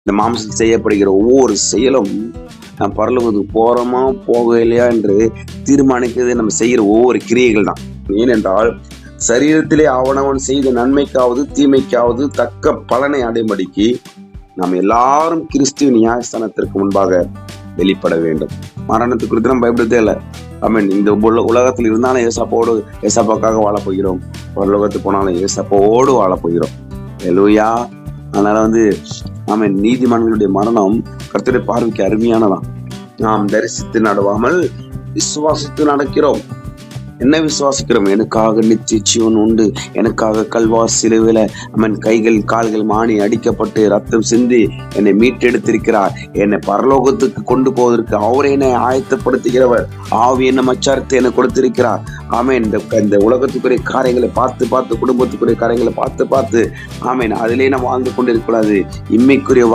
இந்த மாம்சத்தில் செய்யப்படுகிற ஒவ்வொரு செயலும் நாம் பரலோகத்துக்கு போறோமா போகலையா என்று தீர்மானிக்கிறது நம்ம செய்கிற ஒவ்வொரு கிரியைகள் தான். ஏனென்றால் சரீரத்திலே அவனவன் செய்த நன்மைக்காவது தீமைக்காவது தக்க பலனை அடைபடிக்கு நாம் எல்லாரும் கிறிஸ்துவின் நியாயஸ்தானத்திற்கு முன்பாக வெளிப்பட வேண்டும். மரணத்துக்கு குறித்து நம்ம பயப்படுத்தே இல்லை. இந்த உலகத்தில் இருந்தாலும் ஏசாப்பாக்காக வாழ போகிறோம். பரலோகத்துக்கு போனாலும் ஏசாப்பாவோடு வாழ போகிறோம். ஹல்லேலூயா. அதனால நீதிமான்களுடைய மரணம் கர்த்தருடைய பார்வைக்கு அருமையானதான். நாம் தரிசித்து நடவாமல் விசுவாசித்து நடக்கிறோம். என்ன விசுவாசிக்கிறோம்? எனக்காக நித்திய ஜீவன் உண்டு, எனக்காக கல்வாரி சிலுவையில கைகள் கால்கள் மானி அடிக்கப்பட்டு ரத்தம் சிந்தி என்னை மீட்டெடுத்திருக்கிறார். என்னை பரலோகத்துக்கு கொண்டு போவதற்கு அவரே என்னை ஆயத்தப்படுத்துகிறவர். ஆவி என்ன மச்சாரத்தை என்னை கொடுத்திருக்கிறார். ஆமேன். இந்த உலகத்துக்குரிய காரியங்களை பார்த்து குடும்பத்துக்குரிய காரியங்களை பார்த்து ஆமேன் அதிலே நாம் வாழ்ந்து கொண்டிருக்கூடாது. இம்மைக்குரிய